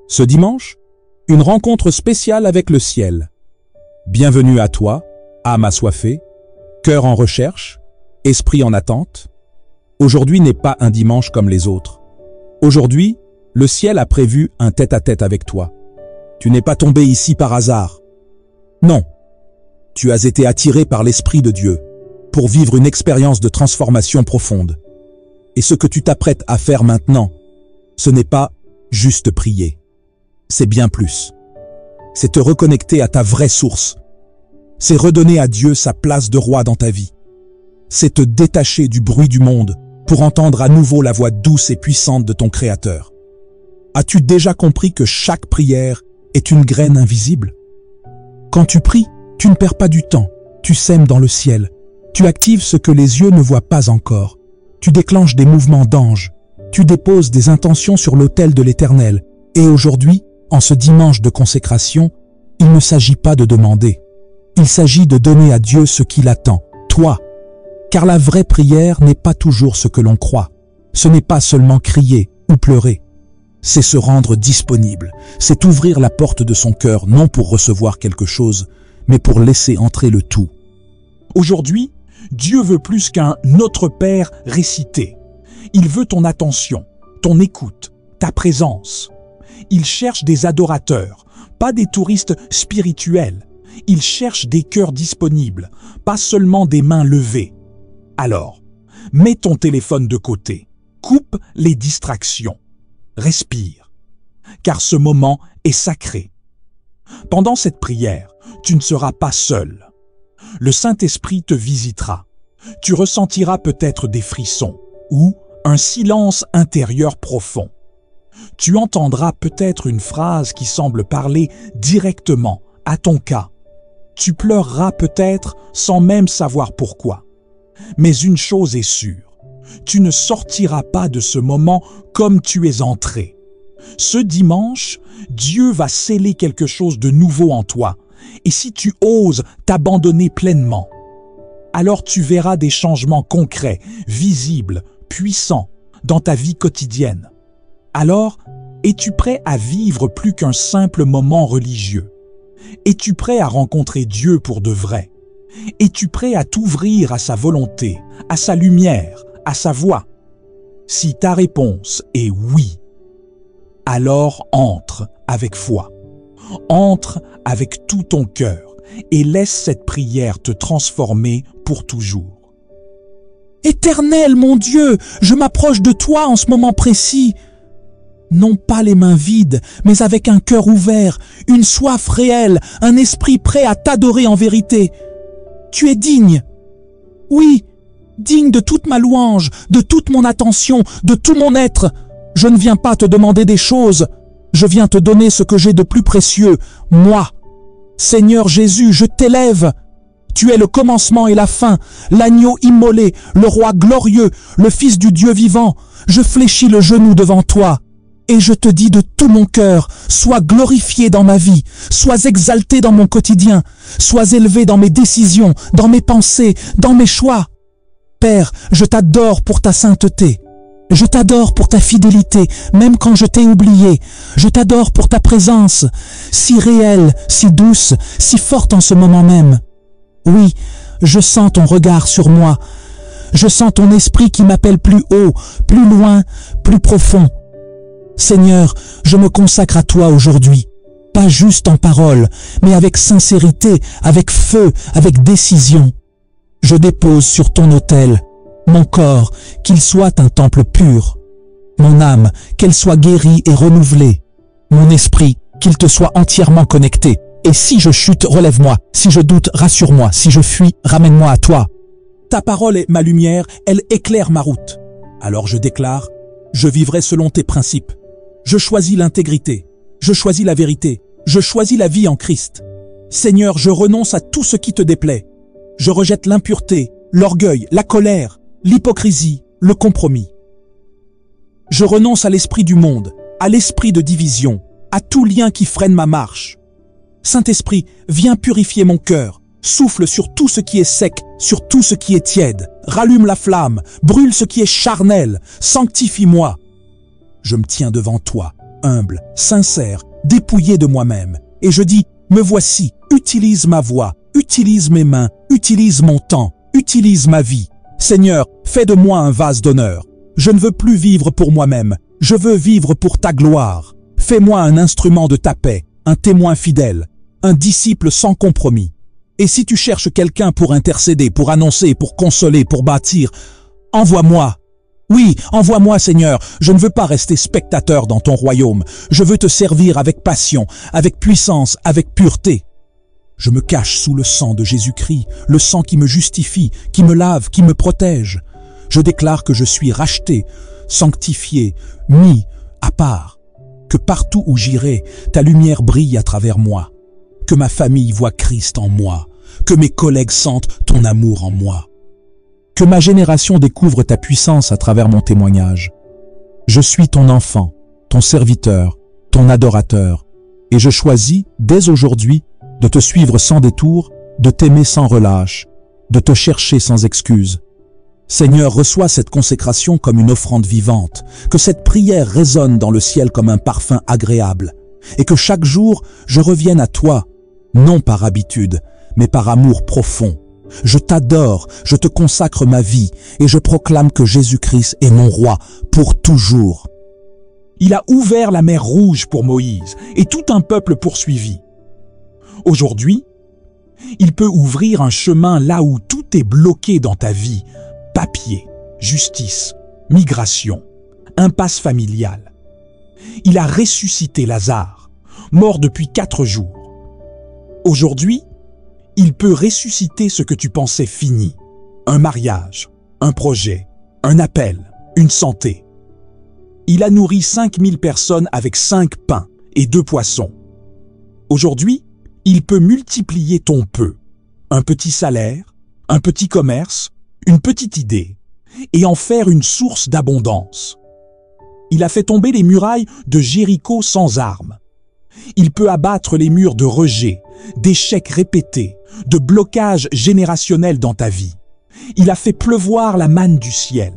Ce dimanche, une rencontre spéciale avec le ciel. Bienvenue à toi, âme assoiffée, cœur en recherche, esprit en attente. Aujourd'hui n'est pas un dimanche comme les autres. Aujourd'hui, le ciel a prévu un tête-à-tête avec toi. Tu n'es pas tombé ici par hasard. Non, tu as été attiré par l'Esprit de Dieu pour vivre une expérience de transformation profonde. Et ce que tu t'apprêtes à faire maintenant, ce n'est pas juste prier. C'est bien plus. C'est te reconnecter à ta vraie source. C'est redonner à Dieu sa place de roi dans ta vie. C'est te détacher du bruit du monde pour entendre à nouveau la voix douce et puissante de ton Créateur. As-tu déjà compris que chaque prière est une graine invisible? Quand tu pries, tu ne perds pas du temps. Tu sèmes dans le ciel. Tu actives ce que les yeux ne voient pas encore. Tu déclenches des mouvements d'ange. Tu déposes des intentions sur l'autel de l'Éternel. Et aujourd'hui, en ce dimanche de consécration, il ne s'agit pas de demander. Il s'agit de donner à Dieu ce qu'il attend, toi. Car la vraie prière n'est pas toujours ce que l'on croit. Ce n'est pas seulement crier ou pleurer. C'est se rendre disponible. C'est ouvrir la porte de son cœur, non pour recevoir quelque chose, mais pour laisser entrer le tout. Aujourd'hui, Dieu veut plus qu'un « Notre Père » récité. Il veut ton attention, ton écoute, ta présence. Il cherche des adorateurs, pas des touristes spirituels. Il cherche des cœurs disponibles, pas seulement des mains levées. Alors, mets ton téléphone de côté, coupe les distractions, respire, car ce moment est sacré. Pendant cette prière, tu ne seras pas seul. Le Saint-Esprit te visitera. Tu ressentiras peut-être des frissons ou un silence intérieur profond. Tu entendras peut-être une phrase qui semble parler directement à ton cas. Tu pleureras peut-être sans même savoir pourquoi. Mais une chose est sûre, tu ne sortiras pas de ce moment comme tu es entré. Ce dimanche, Dieu va sceller quelque chose de nouveau en toi. Et si tu oses t'abandonner pleinement, alors tu verras des changements concrets, visibles, puissants dans ta vie quotidienne. Alors, es-tu prêt à vivre plus qu'un simple moment religieux? Es-tu prêt à rencontrer Dieu pour de vrai? Es-tu prêt à t'ouvrir à sa volonté, à sa lumière, à sa voix? Si ta réponse est oui, alors entre avec foi. Entre avec tout ton cœur et laisse cette prière te transformer pour toujours. Éternel, mon Dieu, je m'approche de toi en ce moment précis. Non pas les mains vides, mais avec un cœur ouvert, une soif réelle, un esprit prêt à t'adorer en vérité. Tu es digne. Oui, digne de toute ma louange, de toute mon attention, de tout mon être. Je ne viens pas te demander des choses. Je viens te donner ce que j'ai de plus précieux, moi. Seigneur Jésus, je t'élève. Tu es le commencement et la fin, l'agneau immolé, le roi glorieux, le Fils du Dieu vivant. Je fléchis le genou devant toi. Et je te dis de tout mon cœur, sois glorifié dans ma vie, sois exalté dans mon quotidien, sois élevé dans mes décisions, dans mes pensées, dans mes choix. Père, je t'adore pour ta sainteté. Je t'adore pour ta fidélité, même quand je t'ai oublié. Je t'adore pour ta présence, si réelle, si douce, si forte en ce moment même. Oui, je sens ton regard sur moi. Je sens ton esprit qui m'appelle plus haut, plus loin, plus profond. Seigneur, je me consacre à toi aujourd'hui, pas juste en parole, mais avec sincérité, avec feu, avec décision. Je dépose sur ton autel mon corps, qu'il soit un temple pur, mon âme, qu'elle soit guérie et renouvelée, mon esprit, qu'il te soit entièrement connecté. Et si je chute, relève-moi, si je doute, rassure-moi, si je fuis, ramène-moi à toi. Ta parole est ma lumière, elle éclaire ma route. Alors je déclare, je vivrai selon tes principes. Je choisis l'intégrité, je choisis la vérité, je choisis la vie en Christ. Seigneur, je renonce à tout ce qui te déplaît. Je rejette l'impureté, l'orgueil, la colère, l'hypocrisie, le compromis. Je renonce à l'esprit du monde, à l'esprit de division, à tout lien qui freine ma marche. Saint-Esprit, viens purifier mon cœur, souffle sur tout ce qui est sec, sur tout ce qui est tiède, rallume la flamme, brûle ce qui est charnel, sanctifie-moi. je me tiens devant toi, humble, sincère, dépouillé de moi-même, et je dis, me voici, utilise ma voix, utilise mes mains, utilise mon temps, utilise ma vie. Seigneur, fais de moi un vase d'honneur. Je ne veux plus vivre pour moi-même, je veux vivre pour ta gloire. Fais-moi un instrument de ta paix, un témoin fidèle, un disciple sans compromis. Et si tu cherches quelqu'un pour intercéder, pour annoncer, pour consoler, pour bâtir, envoie-moi. Oui, envoie-moi, Seigneur. Je ne veux pas rester spectateur dans ton royaume. Je veux te servir avec passion, avec puissance, avec pureté. Je me cache sous le sang de Jésus-Christ, le sang qui me justifie, qui me lave, qui me protège. Je déclare que je suis racheté, sanctifié, mis à part. Que partout où j'irai, ta lumière brille à travers moi. Que ma famille voit Christ en moi. Que mes collègues sentent ton amour en moi. Que ma génération découvre ta puissance à travers mon témoignage. Je suis ton enfant, ton serviteur, ton adorateur, et je choisis, dès aujourd'hui, de te suivre sans détour, de t'aimer sans relâche, de te chercher sans excuse. Seigneur, reçois cette consécration comme une offrande vivante, que cette prière résonne dans le ciel comme un parfum agréable, et que chaque jour, je revienne à toi, non par habitude, mais par amour profond. Je t'adore, je te consacre ma vie, et je proclame que Jésus-Christ est mon roi pour toujours. Il a ouvert la mer Rouge pour Moïse, et tout un peuple poursuivit. Aujourd'hui, il peut ouvrir un chemin là où tout est bloqué dans ta vie. Papier, justice, migration, impasse familiale. Il a ressuscité Lazare, mort depuis 4 jours. Aujourd'hui, il peut ressusciter ce que tu pensais fini. Un mariage, un projet, un appel, une santé. Il a nourri 5000 personnes avec 5 pains et 2 poissons. Aujourd'hui, il peut multiplier ton peu, un petit salaire, un petit commerce, une petite idée, et en faire une source d'abondance. Il a fait tomber les murailles de Jéricho sans armes. Il peut abattre les murs de rejet, d'échecs répétés, de blocages générationnels dans ta vie. Il a fait pleuvoir la manne du ciel.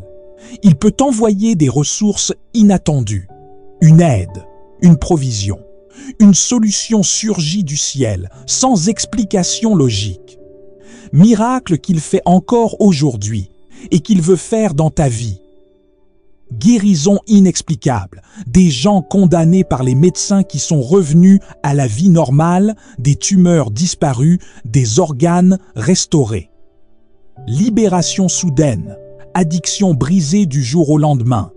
Il peut t'envoyer des ressources inattendues, une aide, une provision. Une solution surgit du ciel, sans explication logique. Miracle qu'il fait encore aujourd'hui et qu'il veut faire dans ta vie. Guérison inexplicable, des gens condamnés par les médecins qui sont revenus à la vie normale, des tumeurs disparues, des organes restaurés. Libération soudaine, addiction brisée du jour au lendemain,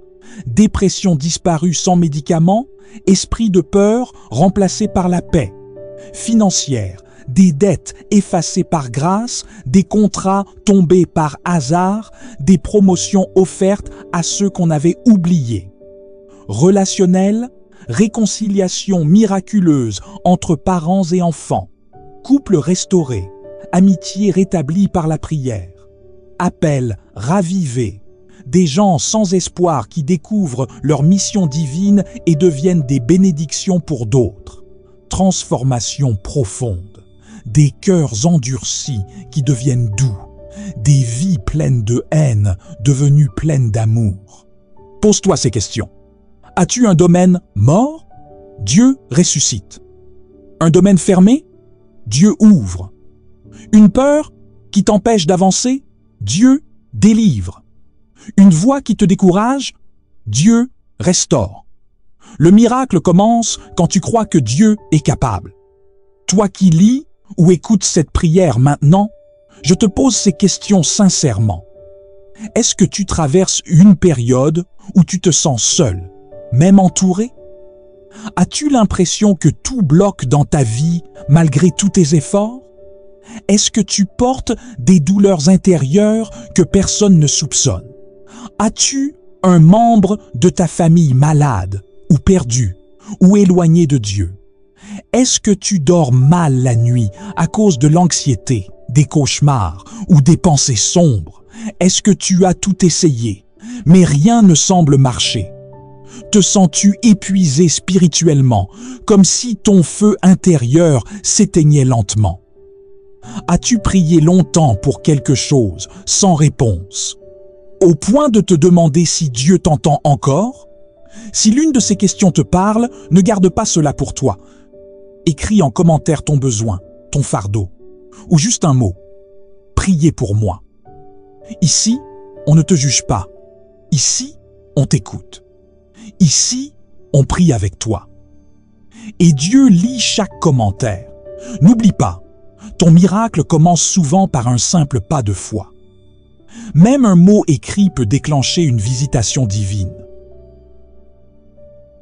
dépression disparue sans médicaments, esprit de peur remplacé par la paix, financière, des dettes effacées par grâce, des contrats tombés par hasard, des promotions offertes à ceux qu'on avait oubliés. Relationnel, réconciliation miraculeuse entre parents et enfants, couple restauré, amitié rétablie par la prière, appel ravivé, des gens sans espoir qui découvrent leur mission divine et deviennent des bénédictions pour d'autres, transformation profonde, des cœurs endurcis qui deviennent doux, des vies pleines de haine devenues pleines d'amour. Pose-toi ces questions. As-tu un domaine mort? Dieu ressuscite. Un domaine fermé? Dieu ouvre. Une peur qui t'empêche d'avancer? Dieu délivre. Une voix qui te décourage? Dieu restaure. Le miracle commence quand tu crois que Dieu est capable. Toi qui lis ou écoutes cette prière maintenant, je te pose ces questions sincèrement. Est-ce que tu traverses une période où tu te sens seul, même entouré? As-tu l'impression que tout bloque dans ta vie malgré tous tes efforts? Est-ce que tu portes des douleurs intérieures que personne ne soupçonne? As-tu un membre de ta famille malade ou perdu ou éloigné de Dieu? Est-ce que tu dors mal la nuit à cause de l'anxiété, des cauchemars ou des pensées sombres? Est-ce que tu as tout essayé, mais rien ne semble marcher? Te sens-tu épuisé spirituellement, comme si ton feu intérieur s'éteignait lentement? As-tu prié longtemps pour quelque chose sans réponse, au point de te demander si Dieu t'entend encore? Si l'une de ces questions te parle, ne garde pas cela pour toi. Écris en commentaire ton besoin, ton fardeau, ou juste un mot. Priez pour moi. Ici, on ne te juge pas. Ici, on t'écoute. Ici, on prie avec toi. Et Dieu lit chaque commentaire. N'oublie pas, ton miracle commence souvent par un simple pas de foi. Même un mot écrit peut déclencher une visitation divine.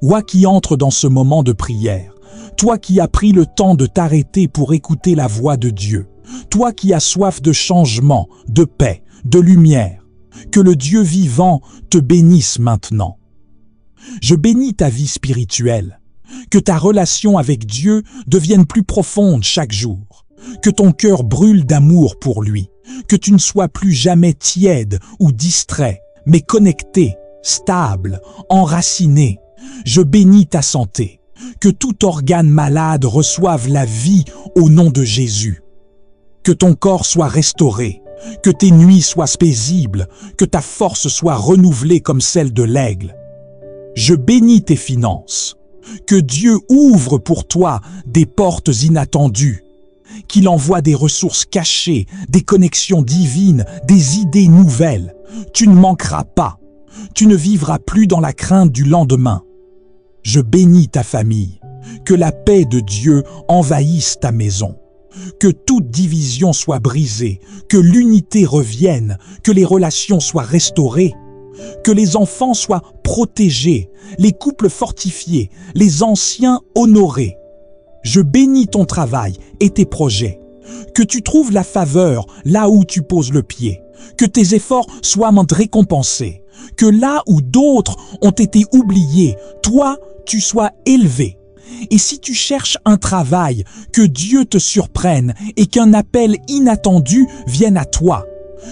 Toi qui entres dans ce moment de prière, toi qui as pris le temps de t'arrêter pour écouter la voix de Dieu, toi qui as soif de changement, de paix, de lumière, que le Dieu vivant te bénisse maintenant. Je bénis ta vie spirituelle, que ta relation avec Dieu devienne plus profonde chaque jour, que ton cœur brûle d'amour pour lui, que tu ne sois plus jamais tiède ou distrait, mais connecté, stable, enraciné. Je bénis ta santé, que tout organe malade reçoive la vie au nom de Jésus. Que ton corps soit restauré, que tes nuits soient paisibles, que ta force soit renouvelée comme celle de l'aigle. Je bénis tes finances, que Dieu ouvre pour toi des portes inattendues, qu'il envoie des ressources cachées, des connexions divines, des idées nouvelles. Tu ne manqueras pas, tu ne vivras plus dans la crainte du lendemain. Je bénis ta famille, que la paix de Dieu envahisse ta maison, que toute division soit brisée, que l'unité revienne, que les relations soient restaurées, que les enfants soient protégés, les couples fortifiés, les anciens honorés. Je bénis ton travail et tes projets, que tu trouves la faveur là où tu poses le pied, que tes efforts soient récompensés, que là où d'autres ont été oubliés, toi, tu sois élevé. Et si tu cherches un travail, que Dieu te surprenne et qu'un appel inattendu vienne à toi.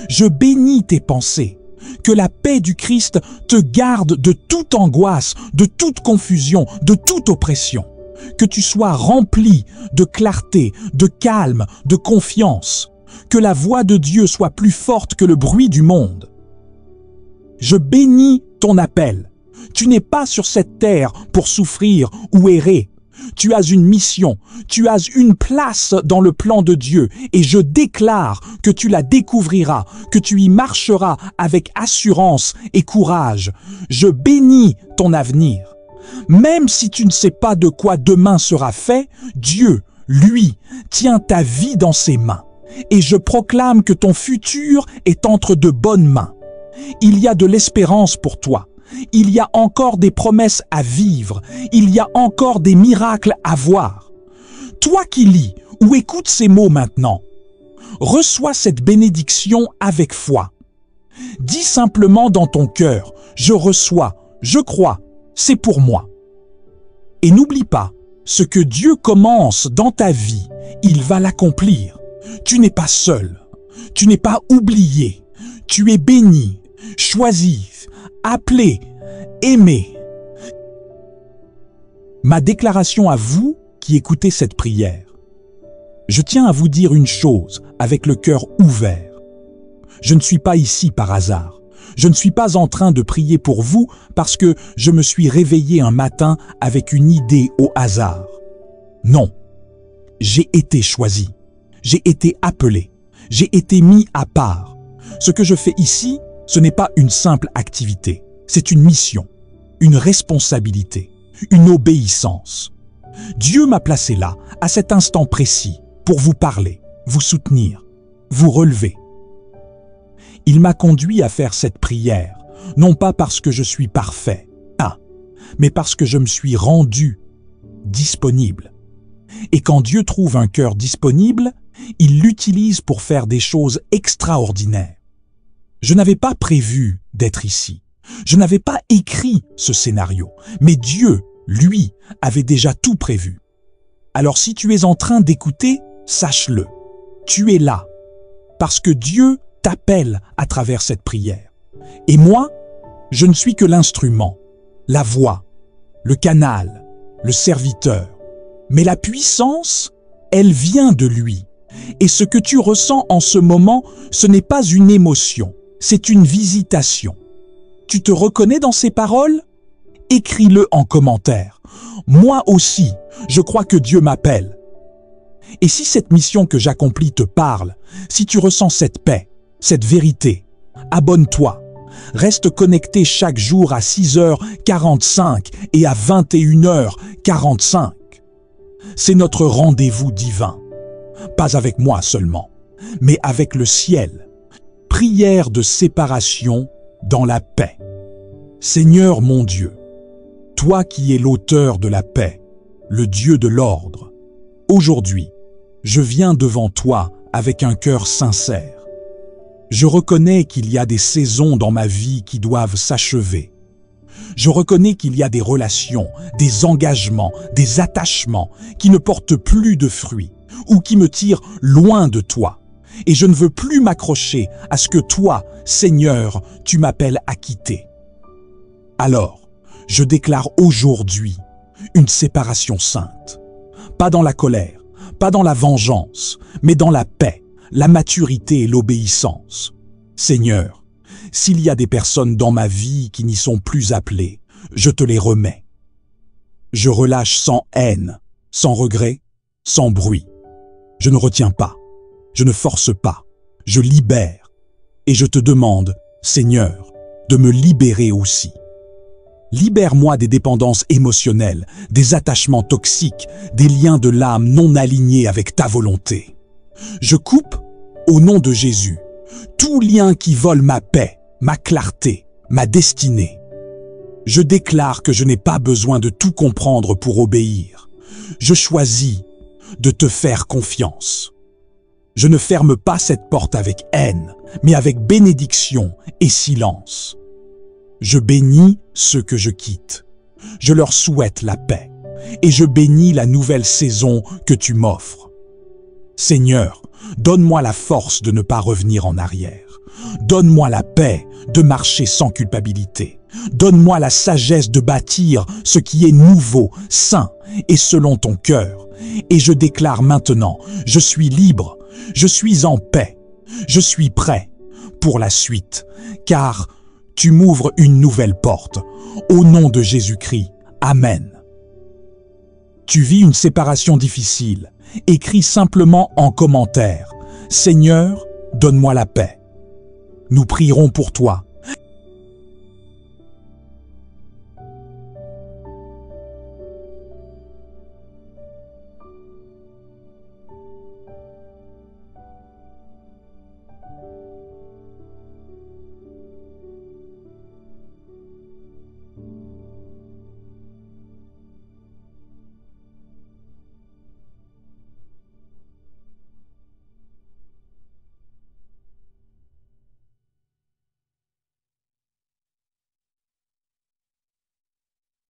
Je bénis tes pensées. Que la paix du Christ te garde de toute angoisse, de toute confusion, de toute oppression. Que tu sois rempli de clarté, de calme, de confiance. Que la voix de Dieu soit plus forte que le bruit du monde. Je bénis ton appel. Tu n'es pas sur cette terre pour souffrir ou errer. Tu as une mission, tu as une place dans le plan de Dieu et je déclare que tu la découvriras, que tu y marcheras avec assurance et courage. Je bénis ton avenir. Même si tu ne sais pas de quoi demain sera fait, Dieu, lui, tient ta vie dans ses mains. Et je proclame que ton futur est entre de bonnes mains. Il y a de l'espérance pour toi. Il y a encore des promesses à vivre. Il y a encore des miracles à voir. Toi qui lis ou écoutes ces mots maintenant, reçois cette bénédiction avec foi. Dis simplement dans ton cœur, je reçois, je crois, c'est pour moi. Et n'oublie pas, ce que Dieu commence dans ta vie, il va l'accomplir. Tu n'es pas seul, tu n'es pas oublié, tu es béni, choisi, appelé, aimé. Ma déclaration à vous qui écoutez cette prière. Je tiens à vous dire une chose avec le cœur ouvert. Je ne suis pas ici par hasard. Je ne suis pas en train de prier pour vous parce que je me suis réveillé un matin avec une idée au hasard. Non, j'ai été choisi, j'ai été appelé, j'ai été mis à part. Ce que je fais ici, ce n'est pas une simple activité, c'est une mission, une responsabilité, une obéissance. Dieu m'a placé là, à cet instant précis, pour vous parler, vous soutenir, vous relever. Il m'a conduit à faire cette prière, non pas parce que je suis parfait, mais parce que je me suis rendu disponible. Et quand Dieu trouve un cœur disponible, il l'utilise pour faire des choses extraordinaires. Je n'avais pas prévu d'être ici. Je n'avais pas écrit ce scénario, mais Dieu, lui, avait déjà tout prévu. Alors si tu es en train d'écouter, sache-le. Tu es là, parce que Dieu t'appelle à travers cette prière. Et moi, je ne suis que l'instrument, la voix, le canal, le serviteur. Mais la puissance, elle vient de lui. Et ce que tu ressens en ce moment, ce n'est pas une émotion, c'est une visitation. Tu te reconnais dans ces paroles? écris-le en commentaire. Moi aussi, je crois que Dieu m'appelle. Et si cette mission que j'accomplis te parle, si tu ressens cette paix, cette vérité, abonne-toi. Reste connecté chaque jour à 6h45 et à 21h45. C'est notre rendez-vous divin. Pas avec moi seulement, mais avec le ciel. Prière de séparation dans la paix. Seigneur mon Dieu, toi qui es l'auteur de la paix, le Dieu de l'ordre, aujourd'hui, je viens devant toi avec un cœur sincère. Je reconnais qu'il y a des saisons dans ma vie qui doivent s'achever. Je reconnais qu'il y a des relations, des engagements, des attachements qui ne portent plus de fruits ou qui me tirent loin de toi. Et je ne veux plus m'accrocher à ce que toi, Seigneur, tu m'appelles à quitter. Alors, je déclare aujourd'hui une séparation sainte. Pas dans la colère, pas dans la vengeance, mais dans la paix, la maturité et l'obéissance. Seigneur, s'il y a des personnes dans ma vie qui n'y sont plus appelées, je te les remets. Je relâche sans haine, sans regret, sans bruit. Je ne retiens pas, je ne force pas, je libère. Et je te demande, Seigneur, de me libérer aussi. Libère-moi des dépendances émotionnelles, des attachements toxiques, des liens de l'âme non alignés avec ta volonté. Je coupe, au nom de Jésus, tout lien qui vole ma paix, ma clarté, ma destinée. Je déclare que je n'ai pas besoin de tout comprendre pour obéir. Je choisis de te faire confiance. Je ne ferme pas cette porte avec haine, mais avec bénédiction et silence. Je bénis ceux que je quitte. Je leur souhaite la paix et je bénis la nouvelle saison que tu m'offres. Seigneur, donne-moi la force de ne pas revenir en arrière. Donne-moi la paix de marcher sans culpabilité. Donne-moi la sagesse de bâtir ce qui est nouveau, sain et selon ton cœur. Et je déclare maintenant, je suis libre, je suis en paix, je suis prêt pour la suite, car tu m'ouvres une nouvelle porte. Au nom de Jésus-Christ, Amen. Tu vis une séparation difficile. Écris simplement en commentaire « Seigneur, donne-moi la paix ». Nous prierons pour toi